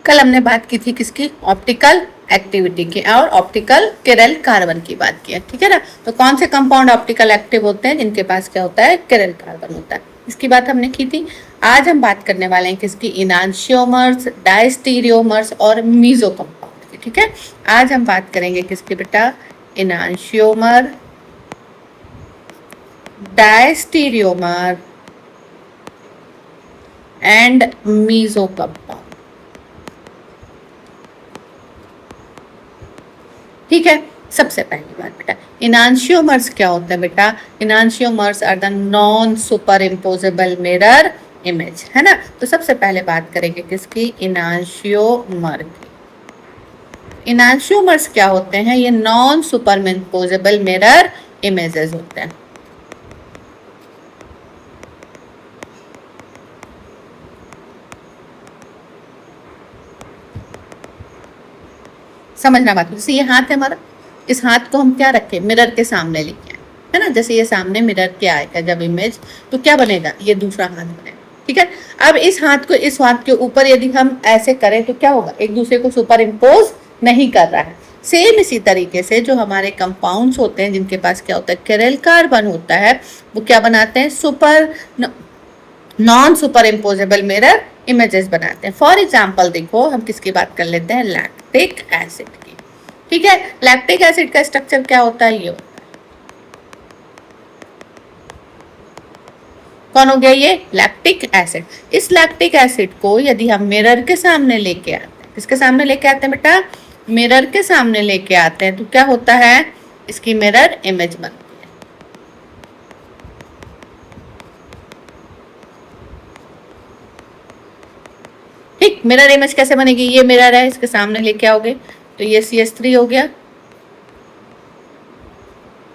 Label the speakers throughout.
Speaker 1: कल हमने बात की थी किसकी, ऑप्टिकल एक्टिविटी की, और ऑप्टिकल किरल कार्बन की बात की है, ठीक है ना। तो कौन से कंपाउंड ऑप्टिकल एक्टिव होते हैं, जिनके पास क्या होता है, किरल कार्बन होता है, इसकी बात हमने की थी। आज हम बात करने वाले हैं किसकी, इनांशियोमर्स, डायस्टीरियोमर्स और मीजो कंपाउंड की, ठीक है। आज हम बात करेंगे किसकी बेटा, इनांशियोमर, डायस्टीरियोमर एंड मीजो कंपाउंड, ठीक है। सबसे पहली बात बेटा, इनांशियोमर्स क्या होता है बेटा, enantiomers are the non superimposable mirror image, है ना। तो सबसे पहले बात करेंगे किसकी, इनांशियोमर की। इनांशियोमर्स क्या होते हैं, ये non superimposable mirror images होते हैं। समझना बात, जैसे ये हाथ है हमारा, इस हाथ को हम क्या रखें, मिरर के सामने लेके आए, है ना। जैसे ये सामने मिरर के आएगा जब इमेज, तो क्या बनेगा, ये दूसरा हाथ बनेगा, ठीक है। अब इस हाथ को इस हाथ के ऊपर यदि हम ऐसे करें तो क्या होगा, एक दूसरे को सुपर इम्पोज नहीं कर रहा है। सेम इसी तरीके से जो हमारे कंपाउंड्स होते हैं, जिनके पास क्या होता है, किरल कार्बन होता है, वो क्या बनाते हैं, super non superimposable mirror images बनाते हैं। फॉर एग्जाम्पल देखो, हम किसकी बात कर लेते हैं, लैक्टिक एसिड की, ठीक है। लैक्टिक एसिड का स्ट्रक्चर क्या होता है, ये होता है, कौन हो गया ये, लैक्टिक एसिड। इस लैक्टिक एसिड को यदि हम मिरर के सामने लेके आते हैं, किसके सामने लेके आते हैं बेटा, मिरर के सामने लेके आते हैं, तो क्या होता है, इसकी मिरर इमेज बनती है। ठीक, मिरर इमेज कैसे बनेगी, ये मिरर है, इसके सामने लेके आओगे तो ये CH3 हो गया,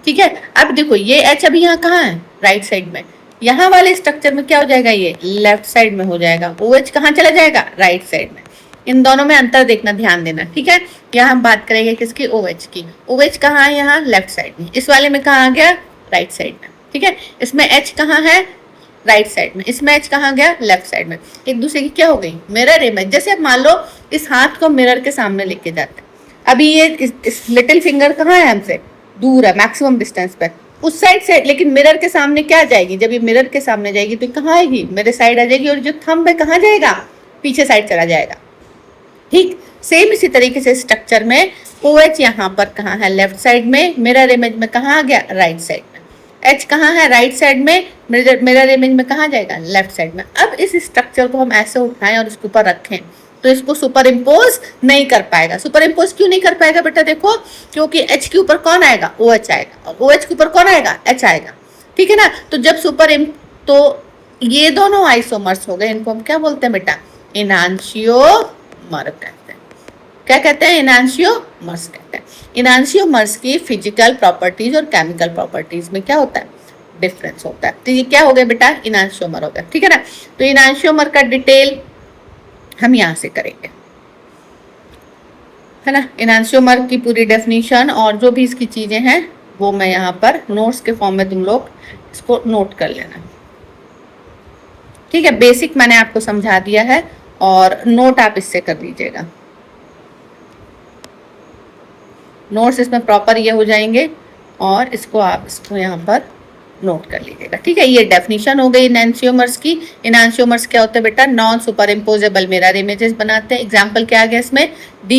Speaker 1: ठीक है। अब देखो ये H अभी यहाँ कहाँ है, राइट साइड में, यहाँ वाले स्ट्रक्चर में क्या हो जाएगा, ये लेफ्ट साइड में हो जाएगा। OH कहाँ चला जाएगा, राइट साइड में। इन दोनों में अंतर देखना, ध्यान देना, ठीक है। यहाँ हम बात करेंगे किसकी, OH की। OH कहाँ है, यहाँ लेफ्ट साइड में, इस वाले में कहाँ आ गया, राइट साइड में, ठीक है। इसमें H कहाँ है, राइट साइड में, इसमें H कहाँ गया, लेफ्ट साइड में। एक दूसरे की क्या हो गई, मिरर इमेज। जैसे अब मान लो इस हाथ को मिरर के सामने लेके जाते हैं, अभी ये इस लिटिल फिंगर कहाँ है, हमसे दूर है, मैक्सिमम डिस्टेंस पे, उस साइड से, लेकिन मिरर के सामने क्या जाएगी, जब ये मिरर के सामने जाएगी तो कहाँ आएगी, मेरे साइड आ जाएगी, और जो थंब है कहाँ जाएगा, पीछे साइड चला जाएगा, ठीक। सेम इसी तरीके से स्ट्रक्चर में OH यहाँ पर कहाँ है, लेफ्ट साइड में, मिरर इमेज में कहाँ आ गया, राइट साइड में। H कहाँ है, राइट साइड में, मिरर इमेज में कहाँ जाएगा, लेफ्ट साइड में। अब इस स्ट्रक्चर को हम ऐसे उठाएं और इसके ऊपर रखें तो इसको सुपर इम्पोज नहीं कर पाएगा। सुपर इम्पोज क्यों नहीं कर पाएगा बेटा, देखो, क्योंकि H के ऊपर कौन आएगा, OH आएगा, और OH के ऊपर कौन आएगा, H आएगा, ठीक है ना। तो जब तो ये दोनों आइसोमर्स हो गए, इनको हम क्या बोलते हैं बेटा, इनांशियोमर कहते हैं। क्या कहते हैं, इनांशियोमर्स कहते हैं। इनांशियोमर्स की फिजिकल प्रॉपर्टीज और केमिकल प्रॉपर्टीज में क्या होता है, डिफरेंस होता है। तो ये क्या हो गया बेटा, इनांशियोमर हो गया, ठीक है ना। तो इनांशियोमर का डिटेल हम यहाँ से करेंगे, है ना। इनांशियोमर की पूरी डेफिनेशन और जो भी इसकी चीजें हैं वो मैं यहाँ पर नोट्स के फॉर्म में तुम लोग इसको नोट कर लेना, ठीक है। बेसिक मैंने आपको समझा दिया है और नोट आप इससे कर लीजिएगा। नोट्स इसमें प्रॉपर ये हो जाएंगे और इसको यहाँ पर नोट कर लीजिएगा, ठीक है। ये डेफिनेशन हो गई इनांशियोमर्स की। इनांशियोमर्स क्या होते हैं बेटा, non superimposable mirror images बनाते हैं। एग्जाम्पल क्या आ गया इसमें, डी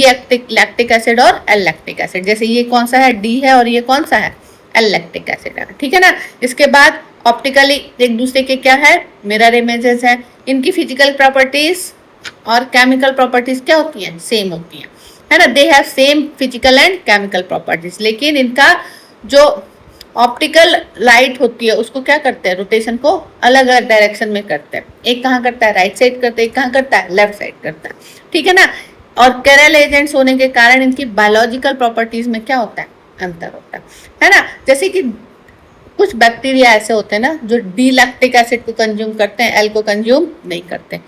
Speaker 1: लैक्टिक एसिड और एल लैक्टिक एसिड। जैसे ये कौन सा है, डी है, और ये कौन सा है, एल लैक्टिक एसिड है, ठीक है ना। इसके बाद ऑप्टिकली एक दूसरे के क्या है, मिरर इमेजेस है। इनकी फिजिकल प्रॉपर्टीज और केमिकल प्रॉपर्टीज क्या होती हैं, सेम होती हैं, है ना। They have same physical and chemical properties, लेकिन इनका जो ऑप्टिकल लाइट होती है उसको क्या करते हैं, रोटेशन को अलग अलग डायरेक्शन में करते हैं। एक कहाँ करता है, राइट साइड करता है, एक कहाँ करता है, लेफ्ट साइड करता है, ठीक है ना। और कैरल एजेंट्स होने के कारण इनकी बायोलॉजिकल प्रॉपर्टीज में क्या होता है, अंतर होता है ना। जैसे कि कुछ बैक्टीरिया ऐसे होते हैं ना जो डी लैक्टिक एसिड को कंज्यूम करते हैं, एल को कंज्यूम नहीं करते।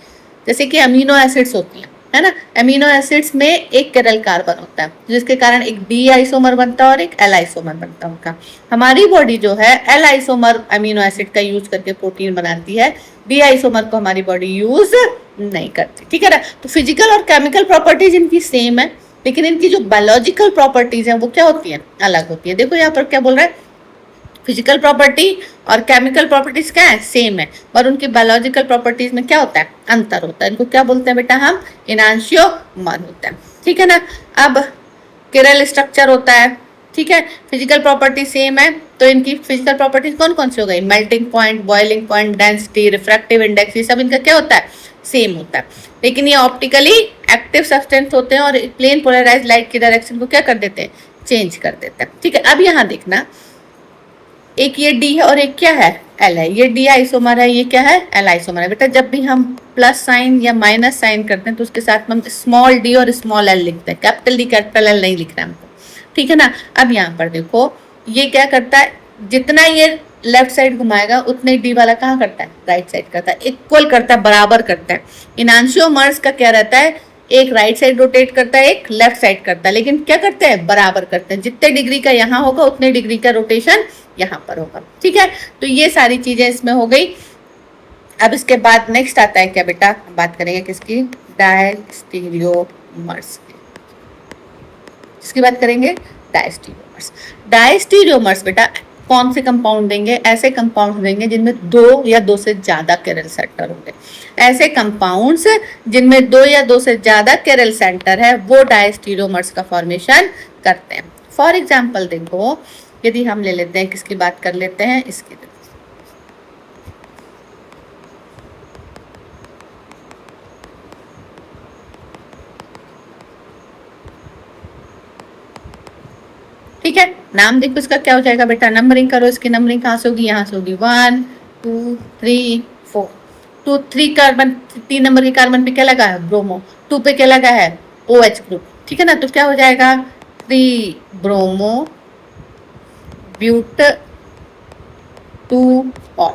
Speaker 1: जैसे कि अमीनो एसिड्स होती हैं, है ना। अमीनो एसिड्स में एक केरल कार्बन होता है जिसके कारण एक डी आइसोमर बनता है और एक एल आइसोमर बनता है उनका। हमारी बॉडी जो है एल आइसोमर अमीनो एसिड का यूज करके प्रोटीन बनाती है, डी आइसोमर को हमारी बॉडी यूज नहीं करती, ठीक है ना। तो फिजिकल और केमिकल प्रॉपर्टीज इनकी सेम है, लेकिन इनकी जो बायोलॉजिकल प्रॉपर्टीज है वो क्या होती है, अलग होती है। देखो यहाँ पर क्या बोल रहा है, फिजिकल प्रॉपर्टी और केमिकल प्रॉपर्टीज क्या है, सेम है, पर उनकी बायोलॉजिकल प्रॉपर्टीज में क्या होता है, अंतर होता है। इनको क्या बोलते हैं बेटा हम, इनांशियोमर होता है, ठीक है ना। अब किरल स्ट्रक्चर होता है, ठीक है, फिजिकल प्रॉपर्टी सेम है, तो इनकी फिजिकल प्रॉपर्टीज कौन कौन सी हो गई, melting point, boiling point, density, refractive index, ये सब इनका क्या होता है, सेम होता है। लेकिन ये ऑप्टिकली एक्टिव सब्सटेंस होते हैं और प्लेन पोलराइज लाइट की डायरेक्शन को क्या कर देते हैं, चेंज कर देते हैं, ठीक है। अब यहाँ देखना, एक ये डी है और एक क्या है, एल है। ये डी आइसोमर है, ये क्या है, एल आइसोमर है। बेटा जब भी हम प्लस साइन या माइनस साइन करते हैं तो उसके साथ में हम स्मॉल डी और स्मॉल एल लिखते हैं, कैपिटल डी कैपिटल एल नहीं लिख रहे हमको, ठीक है ना। अब यहाँ पर देखो ये क्या करता है, जितना ये लेफ्ट साइड घुमाएगा उतने डी वाला कहाँ करता है, राइट साइड करता है, इक्वल करता है, बराबर करता है। इनांशियोमर्स का क्या रहता है, एक राइट साइड रोटेट करता है, एक लेफ्ट साइड करता है, लेकिन क्या करते हैं, बराबर करते हैं। जितने डिग्री का यहाँ होगा उतने डिग्री का रोटेशन यहाँ पर होगा, ठीक है। तो ये सारी चीजें इसमें हो गई। अब इसके बाद नेक्स्ट आता है क्या बेटा, बात करेंगे किसकी, डायस्टीरियोमर्स की। किसकी बात करेंगे, डायस्टीरियोमर्स। डायस्टीरियोमर्स बेटा कौन से कंपाउंड देंगे, ऐसे कंपाउंड देंगे जिनमें दो या दो से ज्यादा केरल सेंटर होंगे। ऐसे कंपाउंड्स जिनमें दो या दो से ज्यादा केरल सेंटर है वो डायस्टीरियोमर्स का फॉर्मेशन करते हैं। फॉर एग्जाम्पल देखो, यदि हम ले लेते हैं, किसकी बात कर लेते हैं, इसकी, ठीक है। नाम देखो इसका क्या हो जाएगा बेटा, नंबरिंग करो, इसकी नंबरिंग कहाँ से होगी, यहाँ से होगी 1 2 3 4। 2 3 कार्बन, 3 नंबर के कार्बन पे क्या लगा है, ब्रोमो। 2 पे क्या लगा है, OH ग्रुप, ठीक है ना। तो क्या हो जाएगा, 3 ब्रोमो ब्यूट 2 ऑल,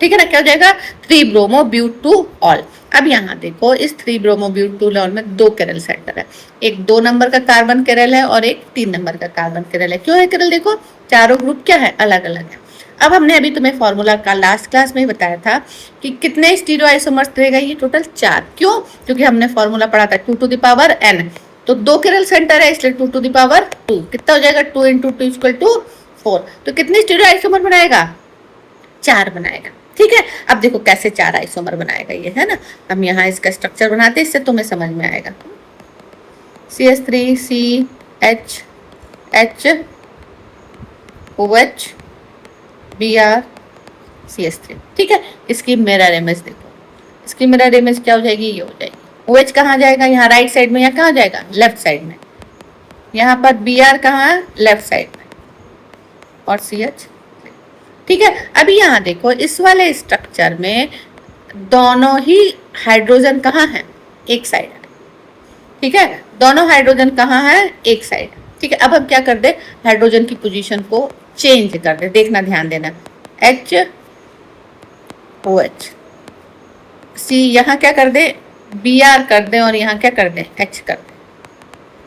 Speaker 1: ठीक है ना। क्या हो जाएगा, 3 ब्रोमो ब्यूट 2 ऑल। अब यहाँ देखो इस 3 ब्रोमो ब्यूट 2 ऑल में दो केरल सेंटर है, एक 2 नंबर का कार्बन केरल है और एक 3 नंबर का कार्बन केरल है। क्यों है केरल, देखो चारों ग्रुप क्या है, अलग अलग है। अब हमने अभी तुम्हें फॉर्मूला का लास्ट क्लास में ही बताया था कि कितने स्टीरियो आइसोमर्स देगा, ये टोटल 4। क्यों, क्योंकि हमने फॉर्मूला पढ़ा था 2 टू द पावर n, तो 2 केरल सेंटर है इसलिए 2 टू द पावर 2। कितना हो जाएगा, 2 × 2 इक्वल टू 4। तो कितने स्टीरियो आइसोमर बनाएगा, 4 बनाएगा, ठीक है। अब देखो कैसे 4 आइसोमर बनाएगा ये, है ना। हम यहाँ इसका स्ट्रक्चर बनाते हैं, इससे तुम्हें समझ में आएगा। CH3 CH H OH Br CH3, ठीक है। इसकी मिरर इमेज देखो, इसकी मिरर इमेज क्या हो जाएगी, ये हो जाएगी। OH कहाँ जाएगा, यहाँ राइट साइड में, या कहाँ जाएगा, लेफ्ट साइड में। यहाँ पर Br कहाँ है, लेफ्ट साइड में, और CH, ठीक है। अभी यहाँ देखो इस वाले स्ट्रक्चर में दोनों ही हाइड्रोजन कहाँ है, एक साइड है, ठीक है। दोनों हाइड्रोजन कहाँ है, एक साइड, ठीक है। अब हम क्या कर दे, हाइड्रोजन की पोजीशन को चेंज कर दे, देखना ध्यान देना। H OH C, यहाँ क्या कर दे, Br कर दे, और यहाँ क्या कर दे, H कर दे,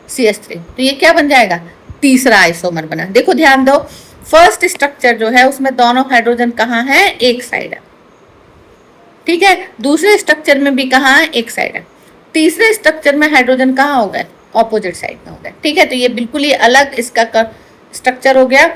Speaker 1: CH3। तो ये क्या बन जाएगा, तीसरा आइसोमर बना। देखो ध्यान दो, फर्स्ट स्ट्रक्चर जो है उसमें दोनों हाइड्रोजन कहाँ है, एक साइड है, ठीक है। दूसरे स्ट्रक्चर में भी कहाँ है, एक साइड है। तीसरे स्ट्रक्चर में हाइड्रोजन कहाँ हो गए, ऑपोजिट साइड में हो गए, ठीक है। तो ये बिल्कुल ही अलग इसका स्ट्रक्चर हो गया,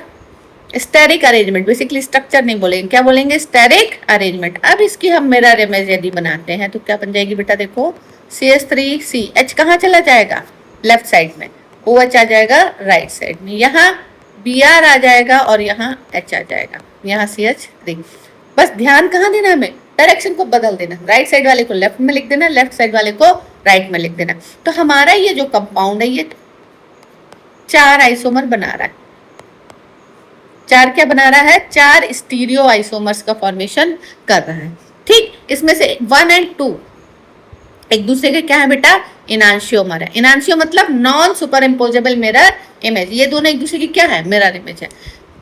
Speaker 1: स्टेरिक अरेंजमेंट। बेसिकली स्ट्रक्चर नहीं बोलेंगे, क्या बोलेंगे, स्टेरिक अरेंजमेंट। अब इसकी हम मिरर इमेज यदि बनाते हैं तो क्या बन जाएगी बेटा, देखो CH3 CH कहाँ चला जाएगा, लेफ्ट साइड में, OH आ जाएगा राइट साइड में, यहाँ Br आ जाएगा और यहाँ H आ जाएगा, यहाँ CH3। बस ध्यान कहाँ देना, हमें डायरेक्शन को बदल देना, राइट साइड वाले को लेफ्ट में लिख देना, लेफ्ट साइड वाले को राइट में लिख देना। तो हमारा ये जो कंपाउंड है ये 4 आइसोमर बना रहा है। 4 क्या बना रहा है, 4 स्टीरियो आइसोमर्स का फॉर्मेशन कर रहा है, ठीक। इसमें से 1 और 2 एक दूसरे के क्या है बेटा, इनांशियोमर है। इनांशियो मतलब non superimposable mirror image, ये दोनों एक दूसरे की क्या है, मिरर इमेज है।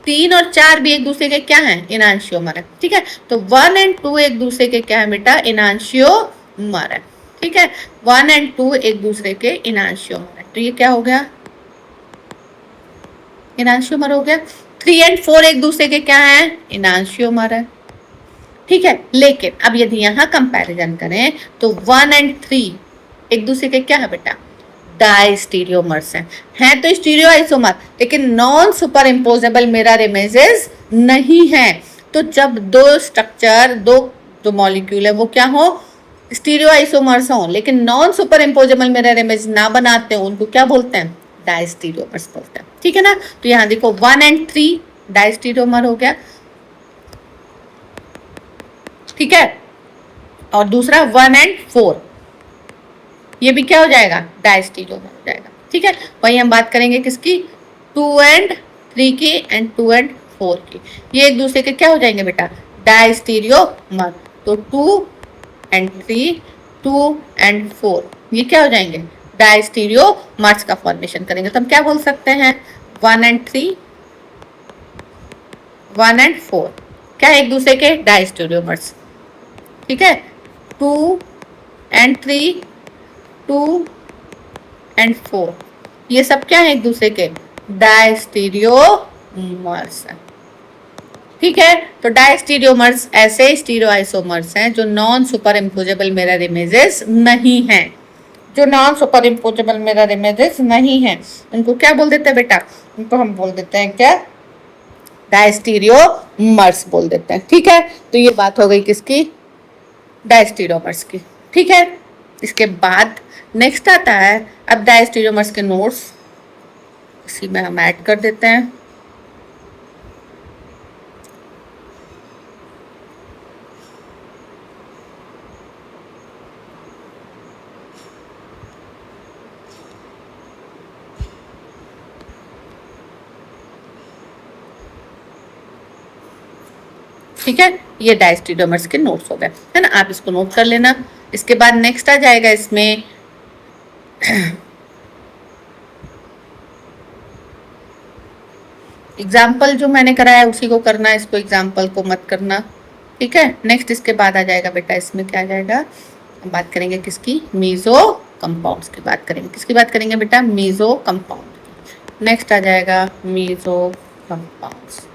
Speaker 1: 3 और 4 भी एक दूसरे के क्या है, इनांशियोमर है, ठीक है। तो 1 और 2 एक दूसरे के क्या है बेटा, इनांशियोमर है, ठीक है, 1 एंड 2 एक दूसरे के इनांशियोमर है, तो ये क्या हो गया, इनांशियोमर हो गया। 3 एंड 4 एक दूसरे के क्या है, इनांशियोमर है। ठीक है, लेकिन अब यदि यहाँ कंपैरिजन करें तो 1 एंड 3 एक दूसरे के क्या है बेटा, डायस्टीरियोमर्स हैं तो स्टीरियो आइसोमर, लेकिन non superimposable mirror images नहीं है। तो जब दो स्ट्रक्चर, दो जो मॉलिक्यूल है वो क्या हो, स्टीरियो आइसोमर्स हो, लेकिन non superimposable mirror image ना बनाते हो, उनको क्या बोलते हैं, डायस्टीरियोमर्स बोलते हैं। ठीक है ना, तो यहाँ देखो 1 एंड 3 डायस्टीरियोमर हो गया, ठीक है, और दूसरा 1 एंड 4 ये भी क्या हो जाएगा, डायस्टीरियोमर हो जाएगा। ठीक है, वही हम बात करेंगे किसकी, 2 एंड 3 की एंड 2 एंड 4 की, ये एक दूसरे के क्या हो जाएंगे बेटा, डायस्टीरियोमर। तो 2 एंड 3, 2 एंड 4 ये क्या हो जाएंगे, डायस्टीरियोमर्स का फॉर्मेशन करेंगे। तो हम क्या बोल सकते हैं, 1 एंड 3, 1 एंड 4 क्या है एक दूसरे के डायस्टीरियोमर्स। ठीक है, 2 एंड 3, 2 एंड 4 ये सब क्या है एक दूसरे के डायस्टीरियोमर्स। ठीक है, तो डायस्टीरियोमर्स ऐसे स्टीरियोआइसोमर्स हैं जो non superimposable mirror images नहीं हैं, जो non superimposable mirror images नहीं हैं, उनको क्या बोल देते हैं बेटा, उनको हम बोल देते हैं क्या, डायस्टीरियोमर्स बोल देते हैं। ठीक है, तो ये बात हो गई किसकी, डायस्टीरियोमर्स की। ठीक है, इसके बाद नेक्स्ट आता है अब डायस्टीरियोमर्स के नोट्स, इसी में हम ऐड कर देते हैं। ठीक है, ये डायस्टीरियोमर्स के नोट्स हो गए, है ना, आप इसको नोट कर लेना। इसके बाद नेक्स्ट आ जाएगा इसमें एग्जाम्पल जो मैंने कराया उसी को करना है, इसको एग्जाम्पल को मत करना। ठीक है, नेक्स्ट इसके बाद आ जाएगा बेटा, इसमें क्या आ जाएगा, हम बात करेंगे किसकी, मीजो कंपाउंड्स की बात करेंगे। किसकी बात करेंगे बेटा, मीजो कंपाउंड। नेक्स्ट आ जाएगा मीजो कंपाउंड्स।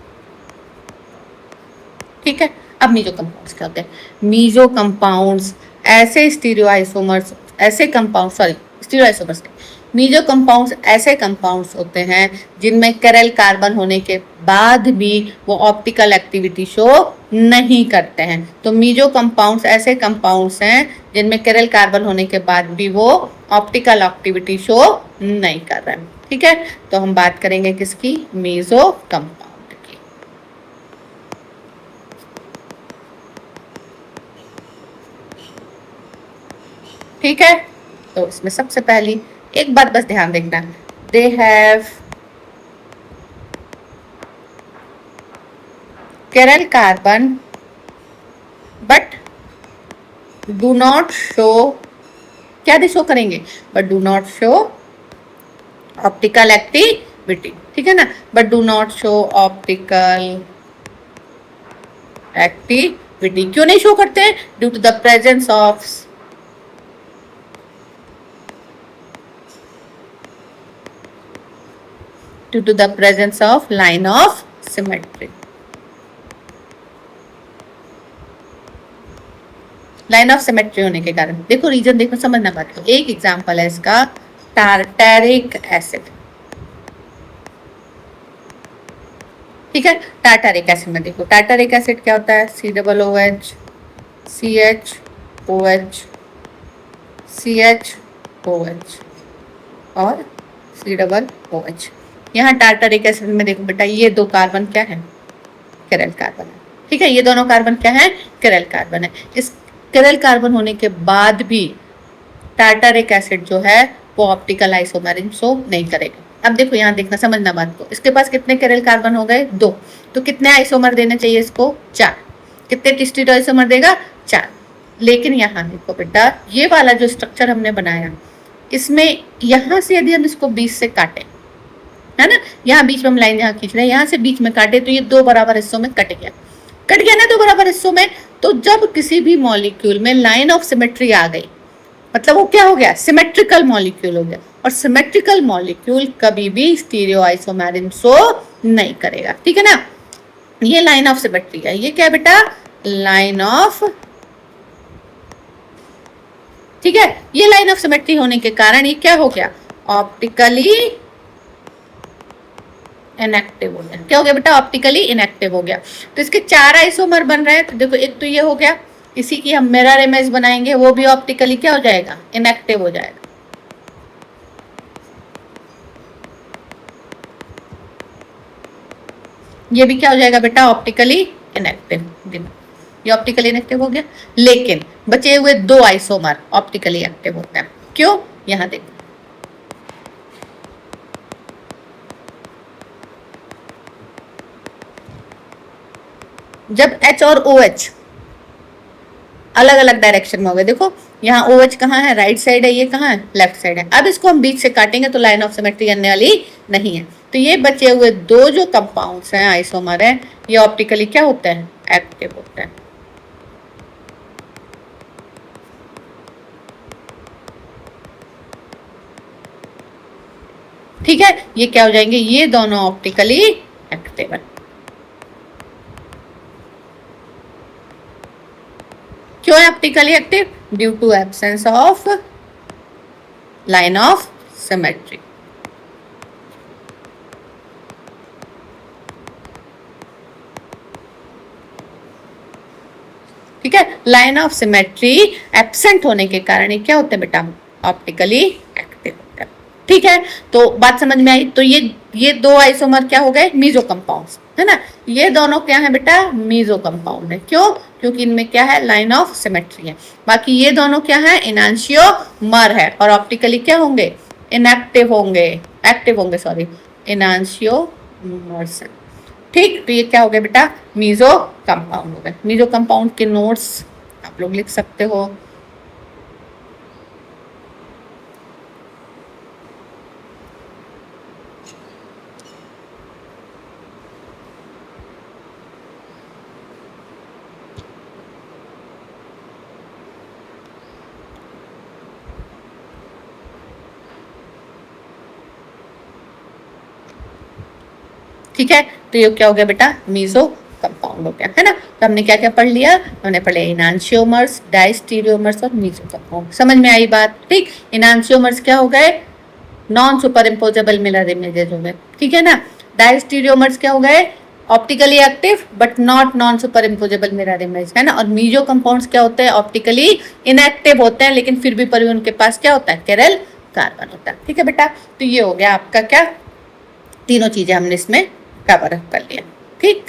Speaker 1: ठीक है, अब मीजो कंपाउंड्स क्या होते हैं, मीजो कंपाउंड्स ऐसे स्टीरियोआइसोमर्स, ऐसे compound, sorry stereoisomers, meso compounds ऐसे कंपाउंड्स होते हैं जिनमें कैरल कार्बन होने के बाद भी वो ऑप्टिकल एक्टिविटी शो नहीं करते हैं। तो मीजो कंपाउंड्स ऐसे कंपाउंड्स हैं जिनमें कैरल कार्बन होने के बाद भी वो ऑप्टिकल एक्टिविटी शो नहीं कर रहे हैं। ठीक है, तो हम बात करेंगे किसकी, मीजो कंपाउंड। ठीक है, तो इसमें सबसे पहली एक बात बस ध्यान रखना, they have chiral carbon but do not show, क्या दे शो करेंगे, but do not show optical activity। ठीक है ना, but do not show optical activity, क्यों नहीं शो करते हैं, due to the presence of due to the presence of line of symmetry। Line of symmetry होने के कारण, देखो रीजन देखो समझना बात को। एक एग्जांपल है इसका टार्टरिक एसिड। ठीक है, टार्टरिक एसिड में देखो, टार्टरिक एसिड क्या होता है, COOH CHOH CHOH और COOH। यहाँ टार्टरिक एसिड में देखो बेटा, ये दो कार्बन क्या है, कैरल कार्बन है। ठीक है, ये दोनों कार्बन क्या है, कैरल कार्बन है। इस कैरल कार्बन होने के बाद भी टार्टरिक एसिड जो है वो ऑप्टिकल आइसोमरिज्म शो नहीं करेगा। अब देखो यहाँ देखना, समझना बात को, इसके पास कितने कैरल कार्बन हो गए, 2, तो कितने आइसोमर देने चाहिए इसको, 4। कितने स्टीरियो आइसोमर देगा, 4। लेकिन यहाँ देखो बेटा, ये वाला जो स्ट्रक्चर हमने बनाया, इसमें यहाँ से यदि हम इसको 20 से काटें, है ना, यहाँ बीच में हम लाइन यहाँ खींच रहे हैं, यहाँ से बीच में काटे तो ये 2 बराबर हिस्सों में कट गया ना, 2 बराबर हिस्सों में। तो जब किसी भी मॉलिक्यूल में लाइन ऑफ सिमेट्री आ गई मतलब वो क्या हो गया, सिमेट्रिकल मॉलिक्यूल हो गया। और सिमेट्रिकल मॉलिक्यूल कभी भी स्टीरियो आइसोमेरिज्म शो नहीं करेगा, ठीक है ना। ये लाइन ऑफ सिमेट्री है, ये क्या है बेटा, लाइन ऑफ, ठीक है। ये लाइन ऑफ सिमेट्री होने के कारण ये क्या हो गया, ऑप्टिकली इनएक्टिव हो गया। क्या हो गया बेटा, ऑप्टिकली इनएक्टिव हो गया। तो इसके 4 आइसोमर बन रहे हैं, तो देखो एक तो ये हो गया, इसी की हम मिरर इमेज बनाएंगे, वो भी ऑप्टिकली क्या हो जाएगा, इनएक्टिव हो जाएगा। ये भी क्या हो जाएगा बेटा, ऑप्टिकली इनएक्टिव। ये ऑप्टिकली इनएक्टिव हो गया, लेकिन बचे हुए 2 आइसोमर ऑप्टिकली एक्टिव होते हैं। क्यों, यहां देखो, जब H और OH अलग अलग डायरेक्शन में हो गए, देखो यहाँ OH कहाँ है, राइट साइड है, ये कहाँ है, लेफ्ट साइड है। अब इसको हम बीच से काटेंगे तो लाइन ऑफ सिमेट्री आने वाली नहीं है। तो ये बचे हुए 2 जो कंपाउंड्स हैं, आइसोमर हैं, ये ऑप्टिकली क्या होते हैं, एक्टिव होते हैं। ठीक है, ये क्या हो जाएंगे, ये दोनों ऑप्टिकली एक्टिव है। क्यों है optically active, due to absence of line of symmetry. ठीक है, लाइन ऑफ सिमेट्री एब्सेंट होने के कारण ये क्या होते हैं बेटा, ऑप्टिकली एक्टिव होते हैं। ठीक है, तो बात समझ में आई। तो ये 2 आइसोमर क्या हो गए, मीजो कंपाउंड्स, है ना। ये दोनों क्या है बेटा, मीजो कंपाउंड है। क्यों, क्योंकि इनमें क्या है, लाइन ऑफ सिमेट्री है। बाकी ये दोनों क्या है, इनांशियोमर है, और ऑप्टिकली क्या होंगे, इनएक्टिव होंगे, एक्टिव होंगे, सॉरी, इनांशियोमर्स। ठीक, तो ये क्या हो गया बेटा, मीजो कंपाउंड हो गए। मीजो कंपाउंड के नोट्स आप लोग लिख सकते हो। ठीक है, तो ये क्या हो गया बेटा, मीजो कंपाउंड हो गया, है ना। तो हमने क्या क्या पढ़ लिया, हमने पढ़े इनांशियोमर्स, डायस्टीरियोमर्स और मीजो कंपाउंड। समझ में आई बात, ठीक। इनांशियोमर्स क्या हो गए, non superimposable mirror images हो गए, ठीक है ना। डायस्टीरियोमर्स क्या हो गए, optically active but not non superimposable mirror image, है ना। और मीजो कंपाउंड्स क्या होते हैं, ऑप्टिकली इनएक्टिव होते हैं, लेकिन फिर भी उनके पास क्या होता है, केरल कार्बन होता है। ठीक है बेटा, तो ये हो गया आपका क्या, तीनों चीजें हमने इसमें कवर कर लिया, ठीक।